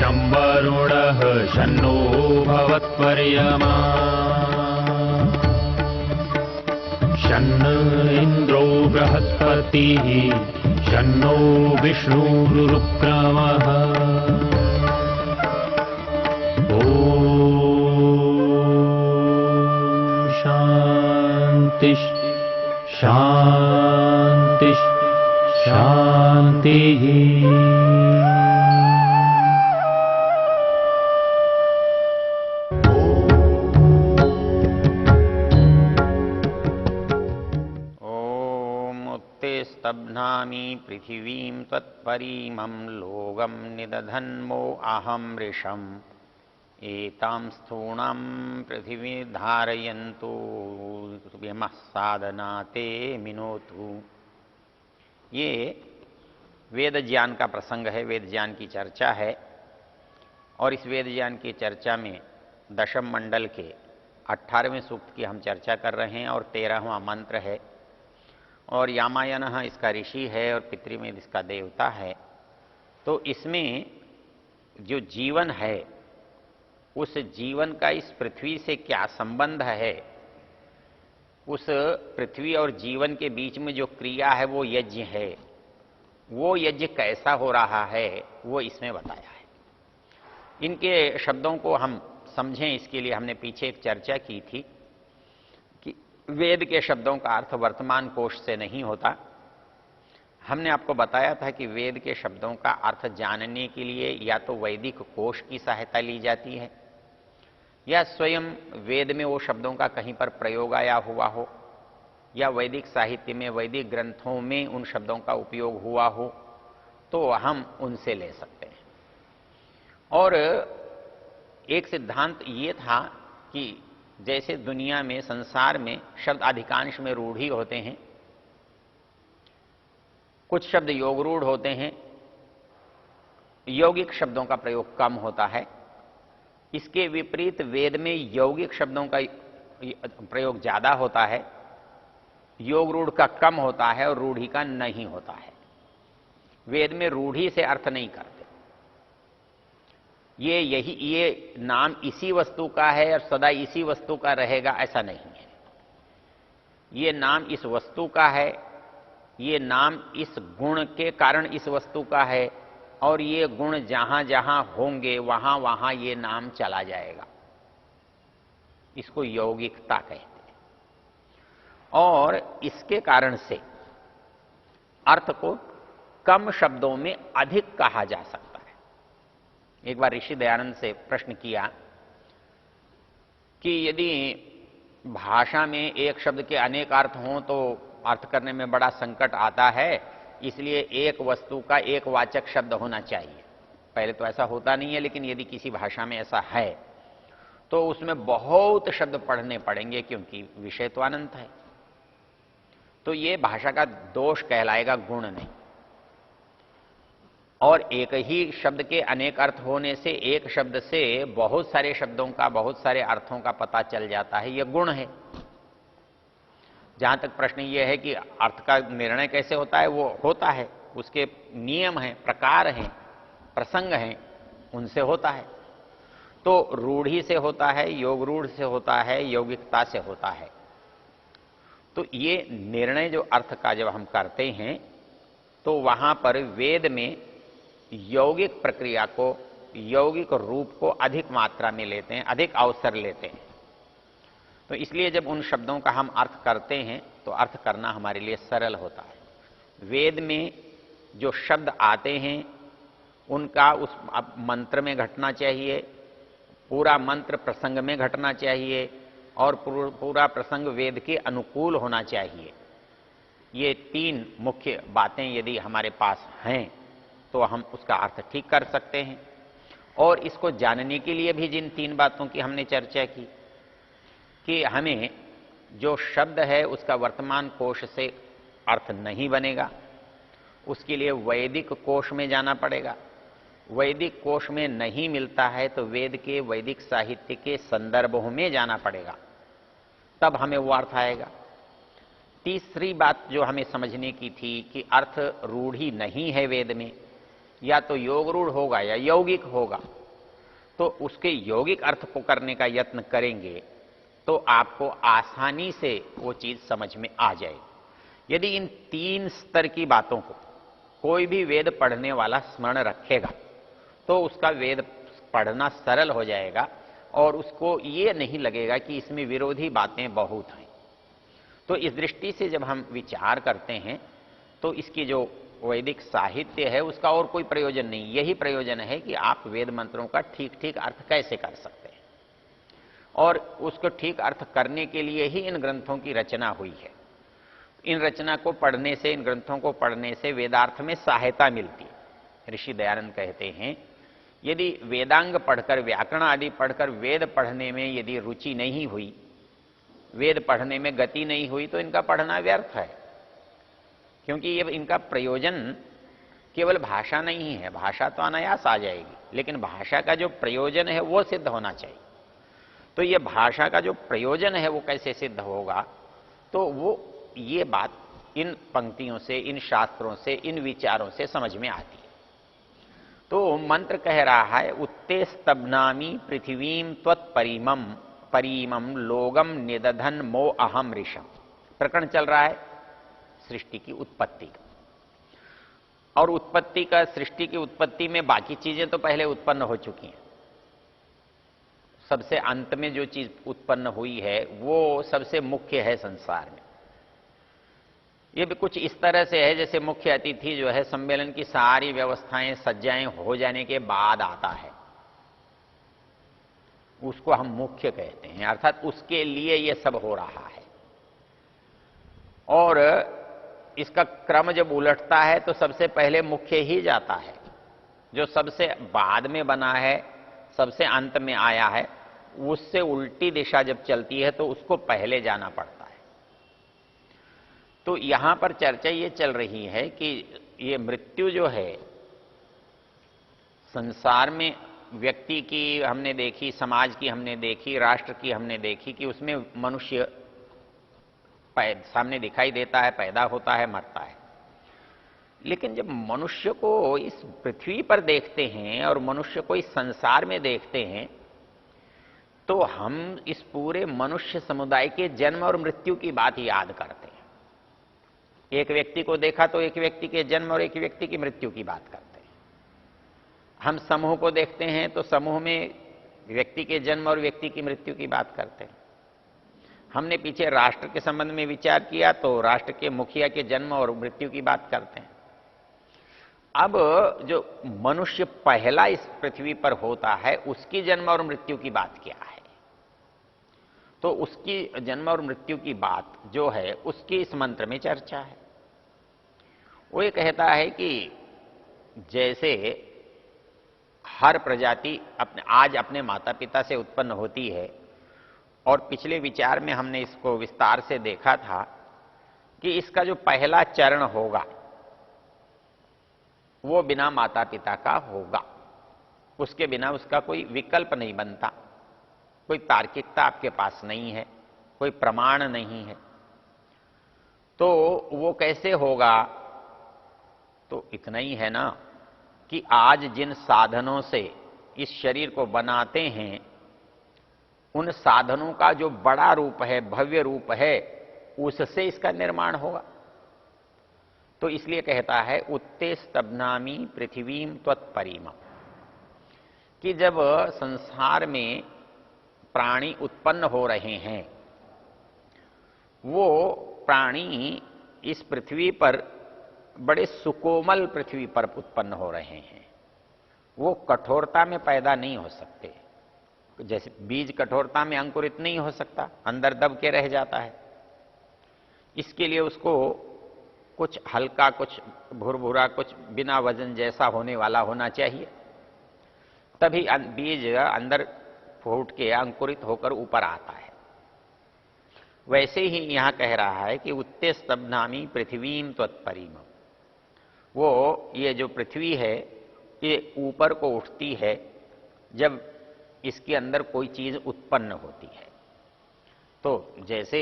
शं वरुणः शन्नो भवत्पर्यमा शन्न इन्द्रो बृहस्पतिः शन्नो विष्णुरुक्रमः ॐ शान्ति शान्ति शान्तिः। स्तब्धामि पृथिवीं त्वत्परिमं लोकं निदधन्मो अहं ऋषम् एतां स्थूणां पृथिवी धारयन्तु यमः साधना ते मिनोतु। ये वेद ज्ञान का प्रसंग है, वेद ज्ञान की चर्चा है। और इस वेद ज्ञान की चर्चा में दशम मंडल के 18वें सूक्त की हम चर्चा कर रहे हैं और 13वां मंत्र है। और यामायन इसका ऋषि है और पितृमेद इसका देवता है। तो इसमें जो जीवन है उस जीवन का इस पृथ्वी से क्या संबंध है, उस पृथ्वी और जीवन के बीच में जो क्रिया है वो यज्ञ है, वो यज्ञ कैसा हो रहा है वो इसमें बताया है। इनके शब्दों को हम समझें इसके लिए हमने पीछे एक चर्चा की थी कि वेद के शब्दों का अर्थ वर्तमान कोश से नहीं होता। हमने आपको बताया था कि वेद के शब्दों का अर्थ जानने के लिए या तो वैदिक कोश की सहायता ली जाती है या स्वयं वेद में वो शब्दों का कहीं पर प्रयोग आया हुआ हो या वैदिक साहित्य में वैदिक ग्रंथों में उन शब्दों का उपयोग हुआ हो तो हम उनसे ले सकते हैं। और एक सिद्धांत ये था कि जैसे दुनिया में संसार में शब्द अधिकांश में रूढ़ी होते हैं, कुछ शब्द योग रूढ़ होते हैं, यौगिक शब्दों का प्रयोग कम होता है। इसके विपरीत वेद में यौगिक शब्दों का प्रयोग ज्यादा होता है, योग रूढ़ का कम होता है और रूढ़ी का नहीं होता है। वेद में रूढ़ी से अर्थ नहीं करते। ये नाम इसी वस्तु का है और सदा इसी वस्तु का रहेगा ऐसा नहीं है। ये नाम इस वस्तु का है, ये नाम इस गुण के कारण इस वस्तु का है और ये गुण जहां जहां होंगे वहां वहां ये नाम चला जाएगा। इसको यौगिकता कहते हैं। और इसके कारण से अर्थ को कम शब्दों में अधिक कहा जा सकता है। एक बार ऋषि दयानंद से प्रश्न किया कि यदि भाषा में एक शब्द के अनेक अर्थ हों तो अर्थ करने में बड़ा संकट आता है, इसलिए एक वस्तु का एक वाचक शब्द होना चाहिए। पहले तो ऐसा होता नहीं है, लेकिन यदि किसी भाषा में ऐसा है तो उसमें बहुत शब्द पढ़ने पड़ेंगे क्योंकि विषय तो अनंत है। तो ये भाषा का दोष कहलाएगा, गुण नहीं। और एक ही शब्द के अनेक अर्थ होने से एक शब्द से बहुत सारे शब्दों का, बहुत सारे अर्थों का पता चल जाता है, यह गुण है। जहां तक प्रश्न यह है कि अर्थ का निर्णय कैसे होता है, वो होता है, उसके नियम हैं, प्रकार हैं, प्रसंग हैं, उनसे होता है। तो रूढ़ी से होता है, योग रूढ़ से होता है, यौगिकता से होता है। तो ये निर्णय जो अर्थ का जब हम करते हैं तो वहां पर वेद में यौगिक प्रक्रिया को, यौगिक रूप को अधिक मात्रा में लेते हैं, अधिक अवसर लेते हैं। तो इसलिए जब उन शब्दों का हम अर्थ करते हैं तो अर्थ करना हमारे लिए सरल होता है। वेद में जो शब्द आते हैं उनका उस मंत्र में घटना चाहिए, पूरा मंत्र प्रसंग में घटना चाहिए और पूरा प्रसंग वेद के अनुकूल होना चाहिए। ये तीन मुख्य बातें यदि हमारे पास हैं तो हम उसका अर्थ ठीक कर सकते हैं। और इसको जानने के लिए भी जिन तीन बातों की हमने चर्चा की कि हमें जो शब्द है उसका वर्तमान कोश से अर्थ नहीं बनेगा, उसके लिए वैदिक कोश में जाना पड़ेगा। वैदिक कोश में नहीं मिलता है तो वेद के वैदिक साहित्य के संदर्भों में जाना पड़ेगा, तब हमें वो अर्थ आएगा। तीसरी बात जो हमें समझने की थी कि अर्थ रूढ़ी नहीं है वेद में, या तो योग रूढ़ होगा या यौगिक होगा, तो उसके यौगिक अर्थ को करने का यत्न करेंगे तो आपको आसानी से वो चीज समझ में आ जाएगी। यदि इन 3 स्तर की बातों को कोई भी वेद पढ़ने वाला स्मरण रखेगा तो उसका वेद पढ़ना सरल हो जाएगा और उसको ये नहीं लगेगा कि इसमें विरोधी बातें बहुत हैं। तो इस दृष्टि से जब हम विचार करते हैं तो इसकी जो वैदिक साहित्य है उसका और कोई प्रयोजन नहीं, यही प्रयोजन है कि आप वेद मंत्रों का ठीक ठीक अर्थ कैसे कर सकते हैं, और उसको ठीक अर्थ करने के लिए ही इन ग्रंथों की रचना हुई है। इन रचना को पढ़ने से, इन ग्रंथों को पढ़ने से वेदार्थ में सहायता मिलती है। ऋषि दयानंद कहते हैं, यदि वेदांग पढ़कर, व्याकरण आदि पढ़कर वेद पढ़ने में यदि रुचि नहीं हुई, वेद पढ़ने में गति नहीं हुई, तो इनका पढ़ना व्यर्थ है। क्योंकि ये इनका प्रयोजन केवल भाषा नहीं है, भाषा तो अनायास आ जाएगी, लेकिन भाषा का जो प्रयोजन है वो सिद्ध होना चाहिए। तो ये भाषा का जो प्रयोजन है वो कैसे सिद्ध होगा, तो वो ये बात इन पंक्तियों से, इन शास्त्रों से, इन विचारों से समझ में आती है। तो मंत्र कह रहा है, उत्ते स्तब्नामी पृथ्वीम त्वत्परिमम परीमम लोगम निदधन मो अहम ऋषम। प्रकरण चल रहा है सृष्टि की उत्पत्ति का, और उत्पत्ति का, सृष्टि की उत्पत्ति में बाकी चीजें तो पहले उत्पन्न हो चुकी हैं। सबसे अंत में जो चीज उत्पन्न हुई है वो सबसे मुख्य है संसार में। ये भी कुछ इस तरह से है जैसे मुख्य अतिथि जो है सम्मेलन की सारी व्यवस्थाएं, सज्जाएं हो जाने के बाद आता है, उसको हम मुख्य कहते हैं, अर्थात उसके लिए ये सब हो रहा है। और इसका क्रम जब उलटता है तो सबसे पहले मुख्य ही जाता है। जो सबसे बाद में बना है, सबसे अंत में आया है, उससे उल्टी दिशा जब चलती है तो उसको पहले जाना पड़ता है। तो यहां पर चर्चा ये चल रही है कि ये मृत्यु जो है संसार में, व्यक्ति की हमने देखी, समाज की हमने देखी, राष्ट्र की हमने देखी कि उसमें मनुष्य सामने दिखाई देता है, पैदा होता है, मरता है। लेकिन जब मनुष्य को इस पृथ्वी पर देखते हैं और मनुष्य को इस संसार में देखते हैं तो हम इस पूरे मनुष्य समुदाय के जन्म और मृत्यु की बात याद करते हैं। एक व्यक्ति को देखा तो एक व्यक्ति के जन्म और एक व्यक्ति की मृत्यु की बात करते हैं। हम समूह को देखते हैं तो समूह में व्यक्ति के जन्म और व्यक्ति की मृत्यु की बात करते हैं। हमने पीछे राष्ट्र के संबंध में विचार किया तो राष्ट्र के मुखिया के जन्म और मृत्यु की बात करते हैं। अब जो मनुष्य पहला इस पृथ्वी पर होता है उसकी जन्म और मृत्यु की बात क्या है, तो उसकी जन्म और मृत्यु की बात जो है उसकी इस मंत्र में चर्चा है। वो ये कहता है कि जैसे हर प्रजाति आज अपने माता पिता से उत्पन्न होती है, और पिछले विचार में हमने इसको विस्तार से देखा था कि इसका जो पहला चरण होगा वो बिना माता पिता का होगा, उसके बिना उसका कोई विकल्प नहीं बनता, कोई तार्किकता आपके पास नहीं है, कोई प्रमाण नहीं है। तो वो कैसे होगा, तो इतना ही है ना कि आज जिन साधनों से इस शरीर को बनाते हैं उन साधनों का जो बड़ा रूप है, भव्य रूप है, उससे इसका निर्माण होगा। तो इसलिए कहता है उत्ते स्तब्नामी पृथ्वीम त्वत्परिमम, कि जब संसार में प्राणी उत्पन्न हो रहे हैं वो प्राणी इस पृथ्वी पर बड़े सुकोमल पृथ्वी पर उत्पन्न हो रहे हैं। वो कठोरता में पैदा नहीं हो सकते, जैसे बीज कठोरता में अंकुरित नहीं हो सकता, अंदर दब के रह जाता है। इसके लिए उसको कुछ हल्का, कुछ भुरभुरा, कुछ बिना वजन जैसा होने वाला होना चाहिए, तभी बीज अंदर फूट के अंकुरित होकर ऊपर आता है। वैसे ही यहां कह रहा है कि उत्ते स्तब्नामी पृथ्वीम त्वत्परिमम, वो ये जो पृथ्वी है ये ऊपर को उठती है जब इसके अंदर कोई चीज उत्पन्न होती है। तो जैसे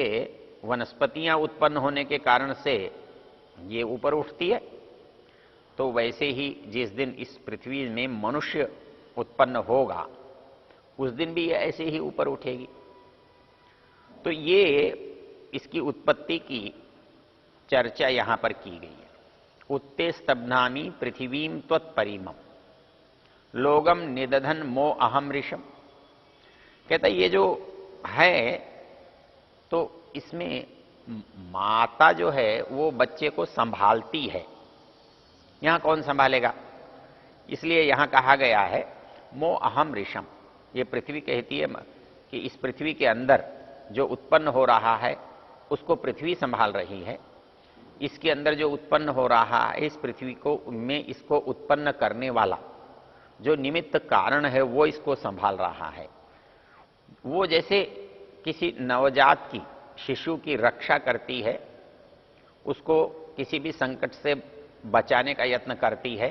वनस्पतियां उत्पन्न होने के कारण से ये ऊपर उठती है, तो वैसे ही जिस दिन इस पृथ्वी में मनुष्य उत्पन्न होगा उस दिन भी ये ऐसे ही ऊपर उठेगी। तो ये इसकी उत्पत्ति की चर्चा यहां पर की गई है। उत्ते स्तब्धामी पृथिवीम त्वत्परिमम लोगम निदधन मो अहम ऋषम। कहता ये जो है तो इसमें माता जो है वो बच्चे को संभालती है। यहां कौन संभालेगा, इसलिए यहां कहा गया है मो अहम ऋषम। ये पृथ्वी कहती है कि इस पृथ्वी के अंदर जो उत्पन्न हो रहा है उसको पृथ्वी संभाल रही है। इसके अंदर जो उत्पन्न हो रहा है इस पृथ्वी को में इसको उत्पन्न करने वाला जो निमित्त कारण है वो इसको संभाल रहा है। वो जैसे किसी नवजात की शिशु की रक्षा करती है, उसको किसी भी संकट से बचाने का यत्न करती है,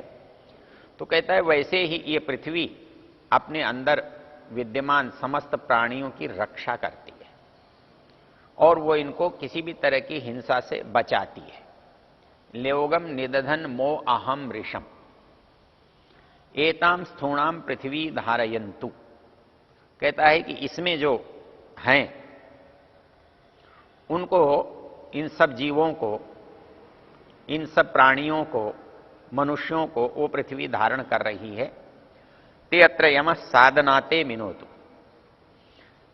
तो कहता है वैसे ही ये पृथ्वी अपने अंदर विद्यमान समस्त प्राणियों की रक्षा करती है और वो इनको किसी भी तरह की हिंसा से बचाती है। लोगम निदधन मो अहम ऋषम एताम स्थूणाम पृथ्वी धारयन्तु। कहता है कि इसमें जो हैं उनको, इन सब जीवों को, इन सब प्राणियों को, मनुष्यों को वो पृथ्वी धारण कर रही है। ते अत्र यमः साधनाते मिनोतु।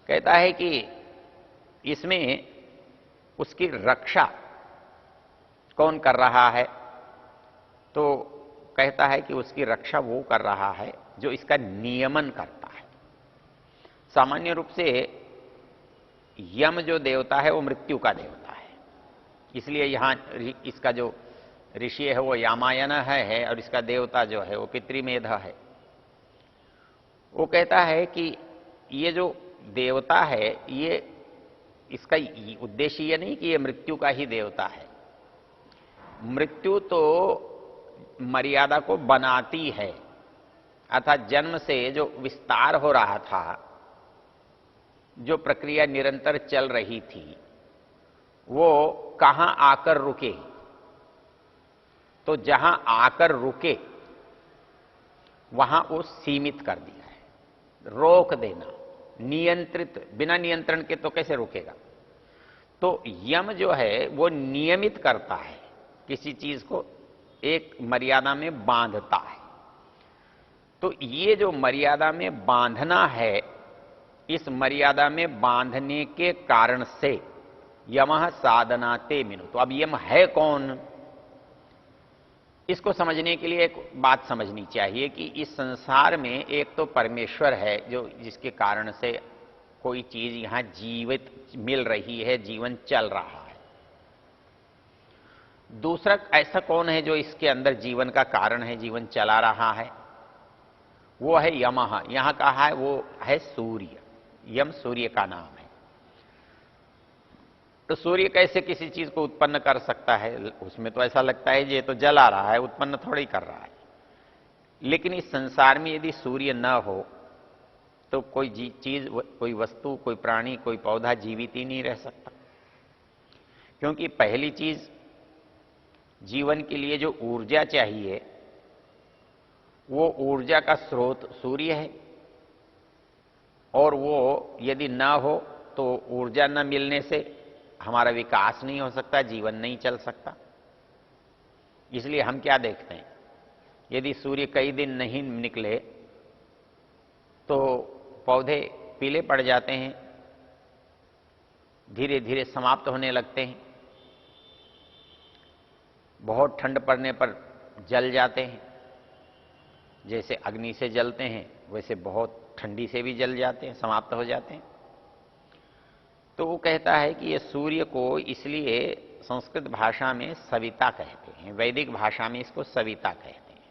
कहता है कि इसमें उसकी रक्षा कौन कर रहा है, तो कहता है कि उसकी रक्षा वो कर रहा है जो इसका नियमन करता है। सामान्य रूप से यम जो देवता है वो मृत्यु का देवता है, इसलिए यहां इसका जो ऋषि है वो यामायन है और इसका देवता जो है वो पितृमेध है। वो कहता है कि ये जो देवता है ये, इसका उद्देश्य ये नहीं कि ये मृत्यु का ही देवता है। मृत्यु तो मर्यादा को बनाती है, अर्थात जन्म से जो विस्तार हो रहा था, जो प्रक्रिया निरंतर चल रही थी, वो कहां आकर रुके, तो जहां आकर रुके वहां वो सीमित कर दिया है। रोक देना, नियंत्रित, बिना नियंत्रण के तो कैसे रुकेगा। तो यम जो है वो नियमित करता है, किसी चीज को एक मर्यादा में बांधता है। तो ये जो मर्यादा में बांधना है, इस मर्यादा में बांधने के कारण से यमः साधनाते मिनु। तो अब यम है कौन, इसको समझने के लिए एक बात समझनी चाहिए कि इस संसार में एक तो परमेश्वर है जो, जिसके कारण से कोई चीज यहां जीवित मिल रही है, जीवन चल रहा है। दूसरा ऐसा कौन है जो इसके अंदर जीवन का कारण है, जीवन चला रहा है, वो है यमः। यहां कहा है वो है सूर्य। यम सूर्य का नाम है। तो सूर्य कैसे किसी चीज को उत्पन्न कर सकता है, उसमें तो ऐसा लगता है ये तो जला रहा है, उत्पन्न थोड़ी कर रहा है। लेकिन इस संसार में यदि सूर्य न हो तो कोई चीज, कोई वस्तु, कोई प्राणी, कोई पौधा जीवित ही नहीं रह सकता। क्योंकि पहली चीज, जीवन के लिए जो ऊर्जा चाहिए वो ऊर्जा का स्रोत सूर्य है, और वो यदि न हो तो ऊर्जा न मिलने से हमारा विकास नहीं हो सकता, जीवन नहीं चल सकता। इसलिए हम क्या देखते हैं, यदि सूर्य कई दिन नहीं निकले तो पौधे पीले पड़ जाते हैं, धीरे धीरे समाप्त होने लगते हैं, बहुत ठंड पड़ने पर जल जाते हैं। जैसे अग्नि से जलते हैं वैसे बहुत ठंडी से भी जल जाते हैं, समाप्त हो जाते हैं। तो वो कहता है कि ये सूर्य को इसलिए संस्कृत भाषा में सविता कहते हैं, वैदिक भाषा में इसको सविता कहते हैं।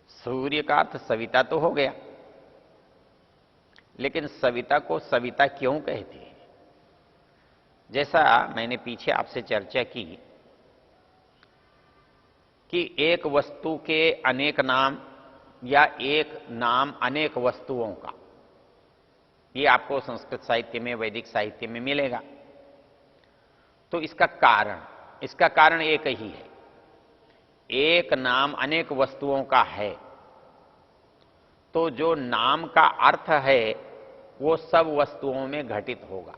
सूर्य का अर्थ सविता तो हो गया, लेकिन सविता को सविता क्यों कहते हैं? जैसा मैंने पीछे आपसे चर्चा की कि एक वस्तु के अनेक नाम या एक नाम अनेक वस्तुओं का, ये आपको संस्कृत साहित्य में, वैदिक साहित्य में मिलेगा। तो इसका कारण एक ही है। एक नाम अनेक वस्तुओं का है, तो जो नाम का अर्थ है वो सब वस्तुओं में घटित होगा।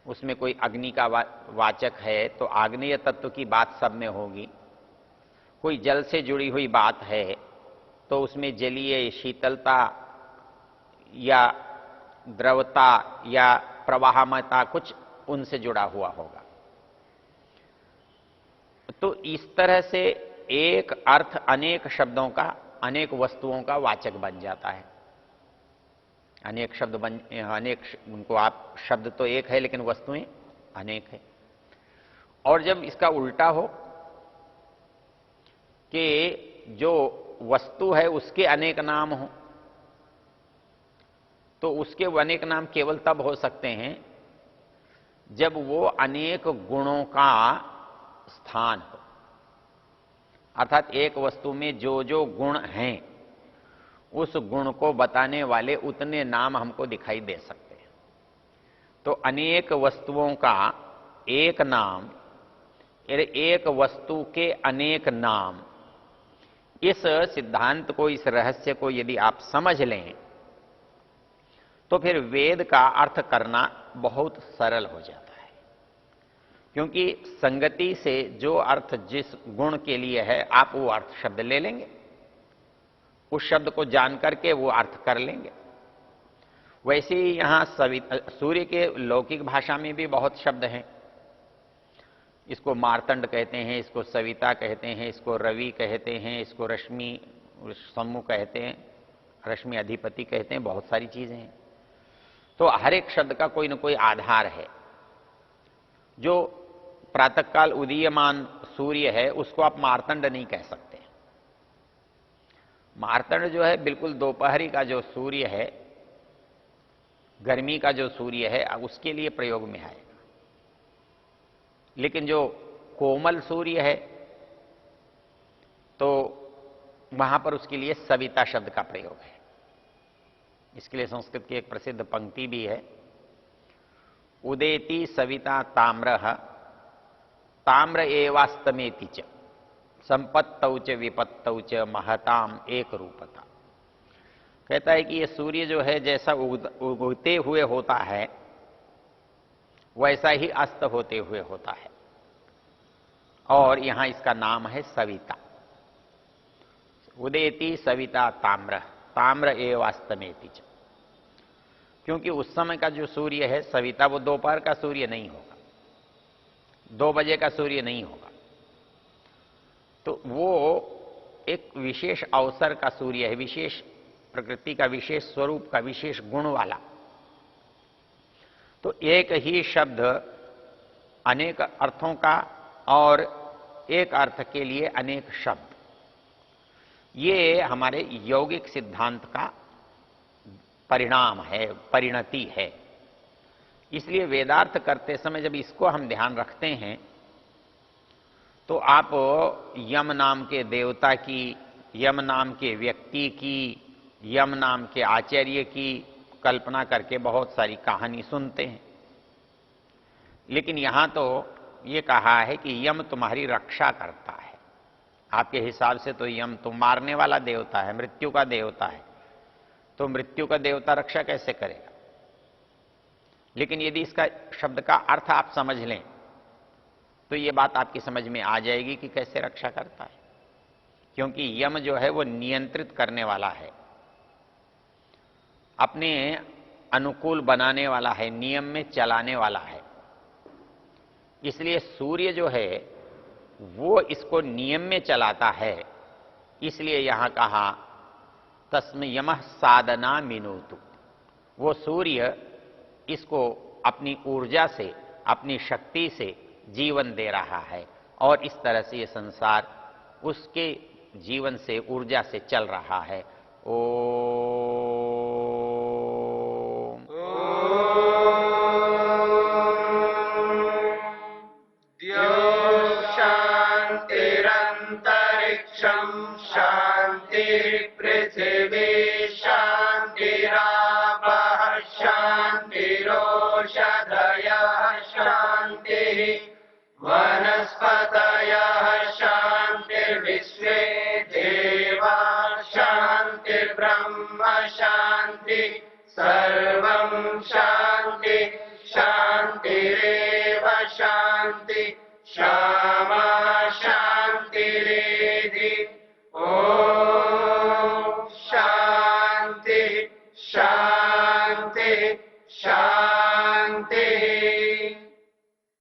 उसमें कोई अग्नि का वाचक है तो आग्नेय तत्व की बात सब में होगी। कोई जल से जुड़ी हुई बात है तो उसमें जलीय शीतलता या द्रवता या प्रवाहमयता कुछ उनसे जुड़ा हुआ होगा। तो इस तरह से एक अर्थ अनेक शब्दों का, अनेक वस्तुओं का वाचक बन जाता है। अनेक शब्द उनको आप, शब्द तो एक है लेकिन वस्तुएं अनेक है। और जब इसका उल्टा हो कि जो वस्तु है उसके अनेक नाम हो, तो उसके अनेक नाम केवल तब हो सकते हैं जब वो अनेक गुणों का स्थान हो। अर्थात एक वस्तु में जो जो गुण हैं उस गुण को बताने वाले उतने नाम हमको दिखाई दे सकते हैं। तो अनेक वस्तुओं का एक नाम, एक वस्तु के अनेक नाम, इस सिद्धांत को, इस रहस्य को यदि आप समझ लें तो फिर वेद का अर्थ करना बहुत सरल हो जाता है। क्योंकि संगति से जो अर्थ जिस गुण के लिए है आप वो अर्थ शब्द ले लेंगे, उस शब्द को जान करके वो अर्थ कर लेंगे। वैसे ही यहां सूर्य के लौकिक भाषा में भी बहुत शब्द हैं। इसको मार्तंड कहते हैं, इसको सविता कहते हैं, इसको रवि कहते हैं, इसको रश्मि समूह कहते हैं, रश्मि अधिपति कहते हैं, बहुत सारी चीजें हैं। तो हर एक शब्द का कोई न कोई आधार है। जो प्रातःकाल उदीयमान सूर्य है उसको आप मार्तंड नहीं कह सकते। मार्तंड जो है बिल्कुल दोपहरी का जो सूर्य है, गर्मी का जो सूर्य है, उसके लिए प्रयोग में आएगा। लेकिन जो कोमल सूर्य है तो वहां पर उसके लिए सविता शब्द का प्रयोग है। इसके लिए संस्कृत की एक प्रसिद्ध पंक्ति भी है, उदेति सविता ताम्रः ताम्र एवास्तमेति च संपत्तौ च विपत्तौ च महताम एक रूपता। कहता है कि ये सूर्य जो है जैसा उगते हुए होता है वैसा ही अस्त होते हुए होता है। और यहां इसका नाम है सविता। उदेति सविता ताम्र, ताम्र एवास्तमेति च। क्योंकि उस समय का जो सूर्य है सविता, वो दोपहर का सूर्य नहीं होगा, 2 बजे का सूर्य नहीं होगा। तो वो एक विशेष अवसर का सूर्य है, विशेष प्रकृति का, विशेष स्वरूप का, विशेष गुण वाला। तो एक ही शब्द अनेक अर्थों का और एक अर्थ के लिए अनेक शब्द, ये हमारे यौगिक सिद्धांत का परिणाम है, परिणति है। इसलिए वेदार्थ करते समय जब इसको हम ध्यान रखते हैं तो आप यम नाम के देवता की, यम नाम के व्यक्ति की, यम नाम के आचार्य की कल्पना करके बहुत सारी कहानी सुनते हैं। लेकिन यहां तो ये कहा है कि यम तुम्हारी रक्षा करता है। आपके हिसाब से तो यम तो मारने वाला देवता है, मृत्यु का देवता है, तो मृत्यु का देवता रक्षा कैसे करेगा? लेकिन यदि इसका शब्द का अर्थ आप समझ लें तो ये बात आपकी समझ में आ जाएगी कि कैसे रक्षा करता है। क्योंकि यम जो है वो नियंत्रित करने वाला है, अपने अनुकूल बनाने वाला है, नियम में चलाने वाला है। इसलिए सूर्य जो है वो इसको नियम में चलाता है। इसलिए यहां कहा तस्म यमः साधना मिनोतु। वो सूर्य इसको अपनी ऊर्जा से, अपनी शक्ति से जीवन दे रहा है और इस तरह से ये संसार उसके जीवन से, ऊर्जा से चल रहा है। ओम शांतिरंतरिक्षं शांतिर्पृथिवी शांतिरापः शांतिरोषधयः शांतिः वनस्पतयः शांति शान्ति सर्वं शान्ति शान्तिरेव शान्ति शान्ति